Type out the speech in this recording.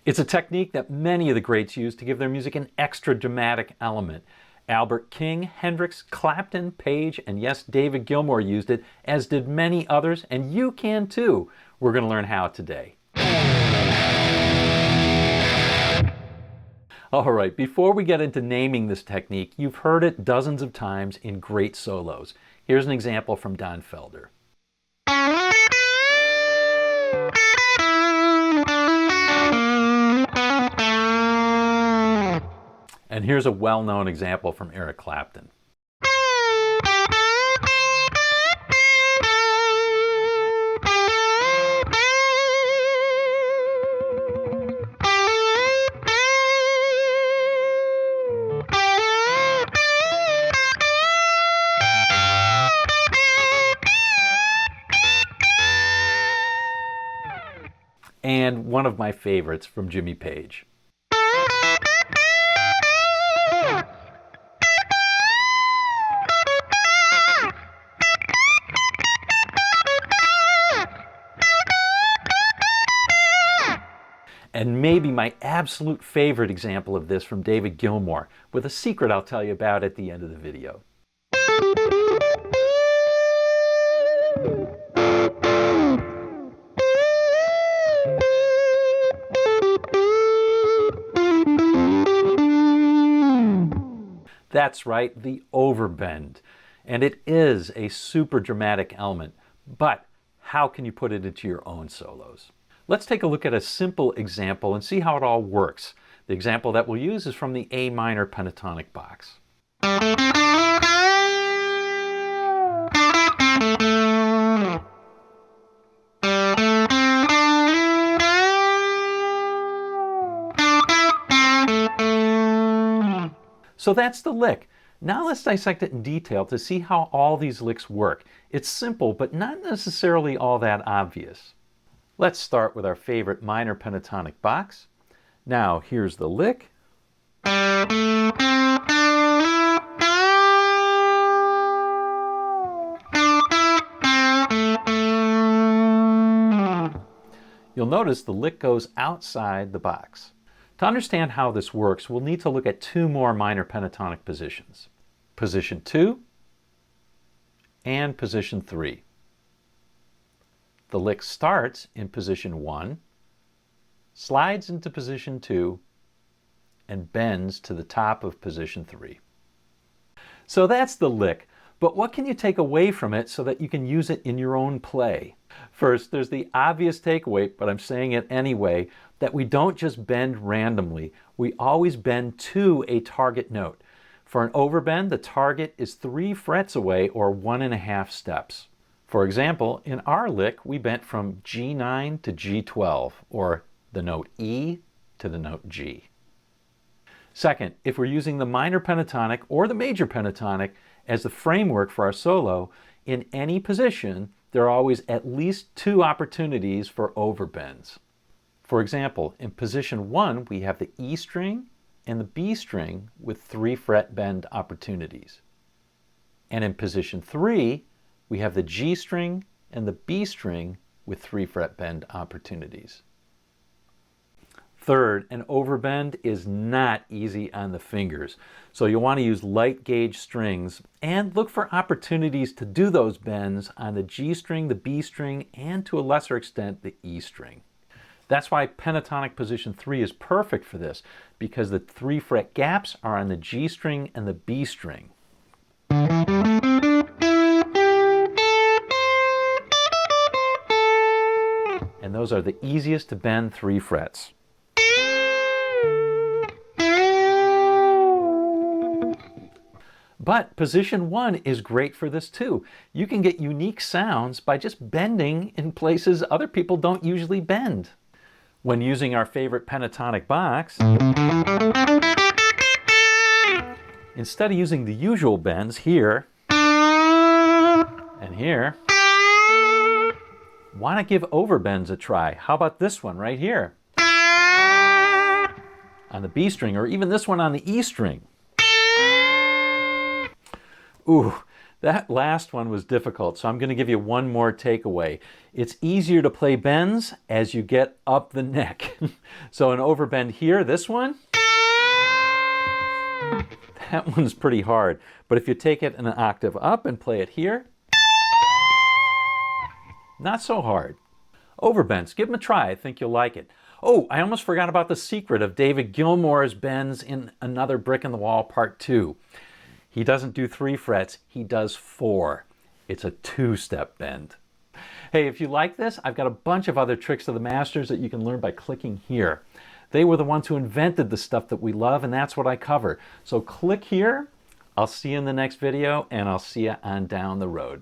It's a technique that many of the greats use to give their music an extra dramatic element. Albert King, Hendrix, Clapton, Page, and yes, David Gilmour used it, as did many others, and you can too. We're going to learn how today. All right, before we get into naming this technique, you've heard it dozens of times in great solos. Here's an example from Don Felder. And here's a well-known example from Eric Clapton. And one of my favorites from Jimmy Page. And maybe my absolute favorite example of this from David Gilmour, with a secret I'll tell you about at the end of the video. That's right, the overbend. And it is a super dramatic element, but how can you put it into your own solos? Let's take a look at a simple example and see how it all works. The example that we'll use is from the A minor pentatonic box. So that's the lick. Now let's dissect it in detail to see how all these licks work. It's simple, but not necessarily all that obvious. Let's start with our favorite minor pentatonic box. Now here's the lick. You'll notice the lick goes outside the box. To understand how this works, we'll need to look at two more minor pentatonic positions. Position 2 and position 3. The lick starts in position 1, slides into position 2, and bends to the top of position 3. So that's the lick, but what can you take away from it so that you can use it in your own play? First, there's the obvious takeaway, but I'm saying it anyway, that we don't just bend randomly. We always bend to a target note. For an overbend, the target is 3 frets away, or 1.5 steps. For example, in our lick, we bent from G9 to G12, or the note E to the note G. Second, if we're using the minor pentatonic or the major pentatonic as the framework for our solo, in any position, there are always at least 2 opportunities for overbends. For example, in position 1, we have the E string and the B string with 3 fret bend opportunities. And in position 3, we have the G string and the B string with 3 fret bend opportunities. Third, an overbend is not easy on the fingers, so you'll want to use light gauge strings and look for opportunities to do those bends on the G string, the B string, and to a lesser extent the E string. That's why pentatonic position 3 is perfect for this, because the 3 fret gaps are on the G string and the B string. And those are the easiest to bend 3 frets. But position 1 is great for this too. You can get unique sounds by just bending in places other people don't usually bend. When using our favorite pentatonic box, instead of using the usual bends here and here, why not give overbends a try? How about this one right here on the B string, or even this one on the E string? Ooh, That last one was difficult, so I'm going to give you one more takeaway. It's easier to play bends as you get up the neck. So an overbend here, this one, that one's pretty hard. But if you take it an octave up and play it here, not so hard. Overbends, give them a try. I think you'll like it. Oh, I almost forgot about the secret of David Gilmour's bends in Another Brick in the Wall Part 2. He doesn't do 3 frets, he does 4. It's a 2-step bend. Hey, if you like this, I've got a bunch of other tricks of the masters that you can learn by clicking here. They were the ones who invented the stuff that we love, and that's what I cover. So click here. I'll see you in the next video, and I'll see you on down the road.